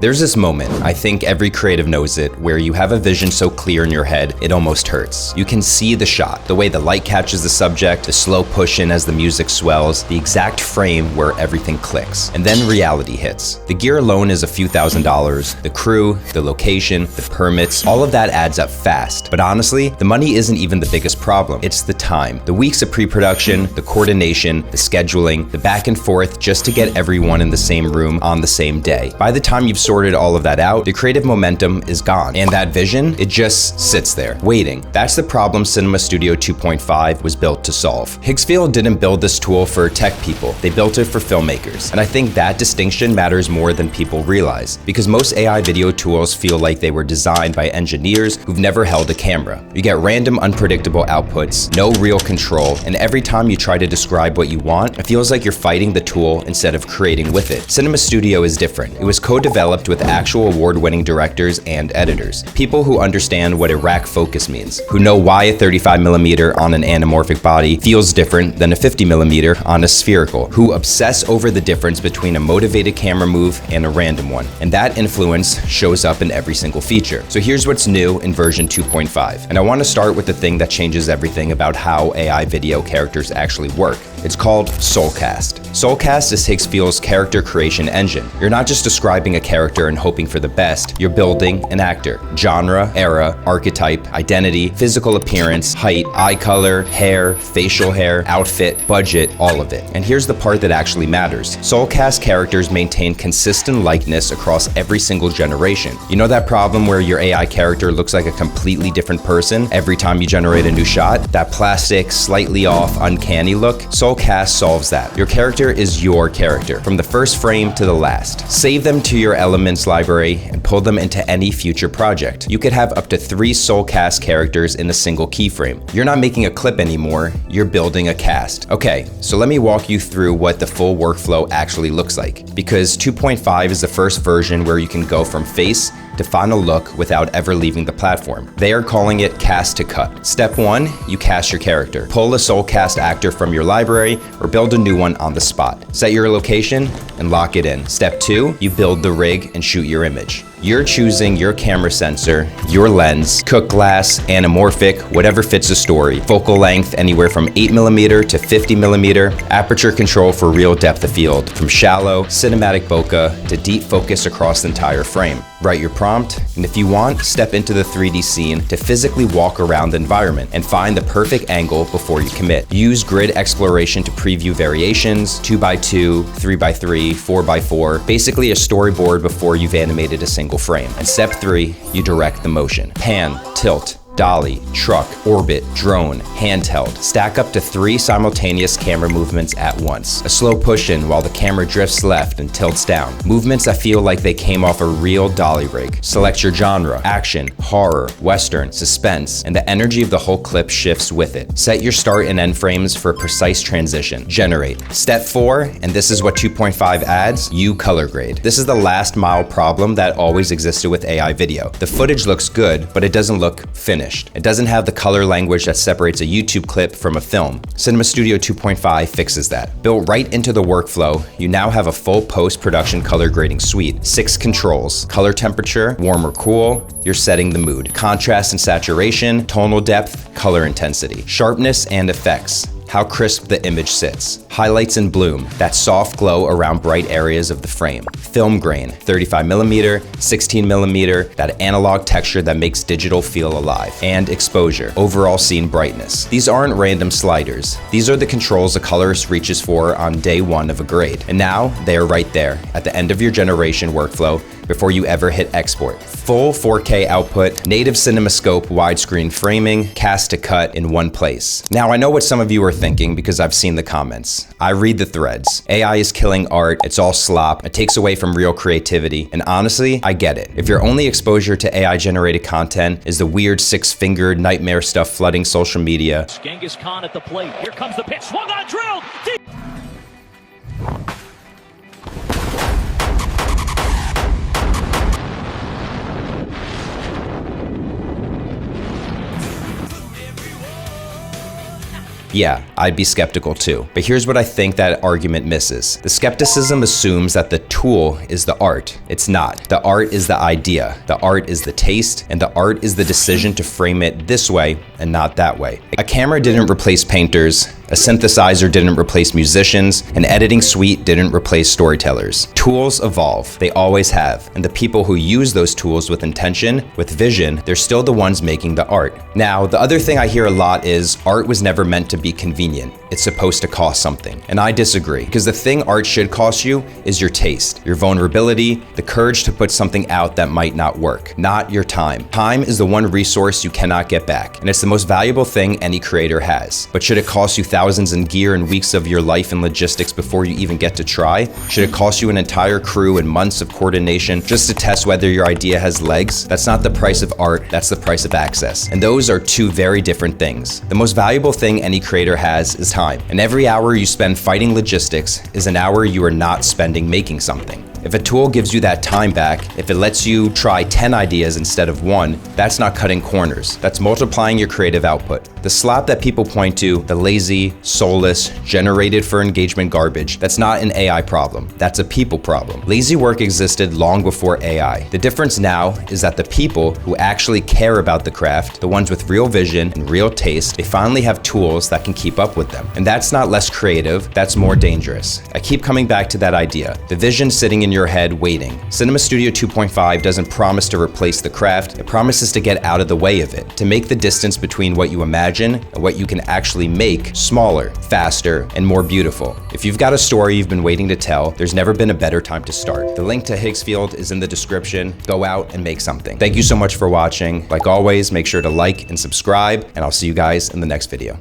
There's this moment, I think every creative knows it, where you have a vision so clear in your head, it almost hurts. You can see the shot, the way the light catches the subject, the slow push in as the music swells, the exact frame where everything clicks. And then reality hits. The gear alone is a few $1,000s, the crew, the location, the permits, all of that adds up fast. But honestly, the money isn't even the biggest problem. It's the time. The weeks of pre-production, the coordination, the scheduling, the back and forth just to get everyone in the same room on the same day. By the time you've sorted all of that out, the creative momentum is gone. And that vision, it just sits there, waiting. That's the problem Cinema Studio 2.5 was built to solve. Higgsfield didn't build this tool for tech people. They built it for filmmakers. And I think that distinction matters more than people realize, because most AI video tools feel like they were designed by engineers who've never held a camera. You get random, unpredictable outputs, no real control, and every time you try to describe what you want, it feels like you're fighting the tool instead of creating with it. Cinema Studio is different. It was co-developed with actual award-winning directors and editors, people who understand what a rack focus means, who know why a 35mm on an anamorphic body feels different than a 50mm on a spherical, who obsess over the difference between a motivated camera move and a random one. And that influence shows up in every single feature. So here's what's new in version 2.5. And I want to start with the thing that changes everything about how AI video characters actually work. It's called Soulcast. Soulcast is Higgsfield's character creation engine. You're not just describing a character and hoping for the best, you're building an actor. Genre, era, archetype, identity, physical appearance, height, eye color, hair, facial hair, outfit, budget, all of it. And here's the part that actually matters. Soulcast characters maintain consistent likeness across every single generation. You know that problem where your AI character looks like a completely different person every time you generate a new shot? That plastic, slightly off, uncanny look? Soulcast solves that. Your character is your character, from the first frame to the last. Save them to your elements library and pull them into any future project. You could have up to 3 Soulcast characters in a single keyframe. You're not making a clip anymore, you're building a cast. Okay, so let me walk you through what the full workflow actually looks like, because 2.5 is the first version where you can go from face to final look without ever leaving the platform. They are calling it cast to cut. Step 1, you cast your character. Pull a Soulcast actor from your library or build a new one on the spot. Set your location and lock it in. Step 2, you build the rig and shoot your image. You're choosing your camera sensor, your lens, cook glass, anamorphic, whatever fits the story. Focal length anywhere from 8mm to 50mm. Aperture control for real depth of field, from shallow, cinematic bokeh to deep focus across the entire frame. Write your prompt, and if you want, step into the 3D scene to physically walk around the environment and find the perfect angle before you commit. Use grid exploration to preview variations, 2x2, 3x3, 4x4, basically a storyboard before you've animated a single frame. And step 3, you direct the motion. Pan, tilt, dolly, truck, orbit, drone, handheld. Stack up to 3 simultaneous camera movements at once. A slow push-in while the camera drifts left and tilts down. Movements that feel like they came off a real dolly rig. Select your genre, action, horror, western, suspense, and the energy of the whole clip shifts with it. Set your start and end frames for a precise transition. Generate. Step 4, and this is what 2.5 adds, you color grade. This is the last mile problem that always existed with AI video. The footage looks good, but it doesn't look finished. It doesn't have the color language that separates a YouTube clip from a film. Cinema Studio 2.5 fixes that. Built right into the workflow, you now have a full post-production color grading suite. 6 controls: color temperature, warm or cool, you're setting the mood, contrast and saturation, tonal depth, color intensity, sharpness and effects, how crisp the image sits. Highlights and bloom, that soft glow around bright areas of the frame. Film grain, 35mm, 16mm, that analog texture that makes digital feel alive. And exposure, overall scene brightness. These aren't random sliders. These are the controls a colorist reaches for on day 1 of a grade. And now, they are right there, at the end of your generation workflow, before you ever hit export. Full 4K output, native CinemaScope widescreen framing, cast to cut in one place. Now I know what some of you are thinking because I've seen the comments. I read the threads. AI is killing art, it's all slop, it takes away from real creativity, and honestly, I get it. If your only exposure to AI generated content is the weird 6-fingered nightmare stuff flooding social media. Genghis Khan at the plate, here comes the pitch, swung on, drilled! Deep. Yeah, I'd be skeptical too. But here's what I think that argument misses. The skepticism assumes that the tool is the art. It's not. The art is the idea. The art is the taste, and the art is the decision to frame it this way and not that way. A camera didn't replace painters, a synthesizer didn't replace musicians, an editing suite didn't replace storytellers. Tools evolve, they always have, and the people who use those tools with intention, with vision, they're still the ones making the art. Now, the other thing I hear a lot is art was never meant to be convenient. It's supposed to cost something. And I disagree, because the thing art should cost you is your taste, your vulnerability, the courage to put something out that might not work, not your time. Time is the one resource you cannot get back, and it's the most valuable thing any creator has. But should it cost you thousands in gear and weeks of your life and logistics before you even get to try? Should it cost you an entire crew and months of coordination just to test whether your idea has legs? That's not the price of art, that's the price of access. And those are two very different things. The most valuable thing any creator has is time. And every hour you spend fighting logistics is an hour you are not spending making something. If a tool gives you that time back, if it lets you try 10 ideas instead of one, that's not cutting corners. That's multiplying your creative output. The slop that people point to, the lazy, soulless, generated for engagement garbage, that's not an AI problem. That's a people problem. Lazy work existed long before AI. The difference now is that the people who actually care about the craft, the ones with real vision and real taste, they finally have tools that can keep up with them. And that's not less creative, that's more dangerous. I keep coming back to that idea. The vision sitting in your head waiting. Cinema Studio 2.5 doesn't promise to replace the craft, it promises to get out of the way of it, to make the distance between what you imagine and what you can actually make smaller, faster, and more beautiful. If you've got a story you've been waiting to tell, there's never been a better time to start. The link to Higgsfield is in the description. Go out and make something. Thank you so much for watching. Like always, make sure to like and subscribe, and I'll see you guys in the next video.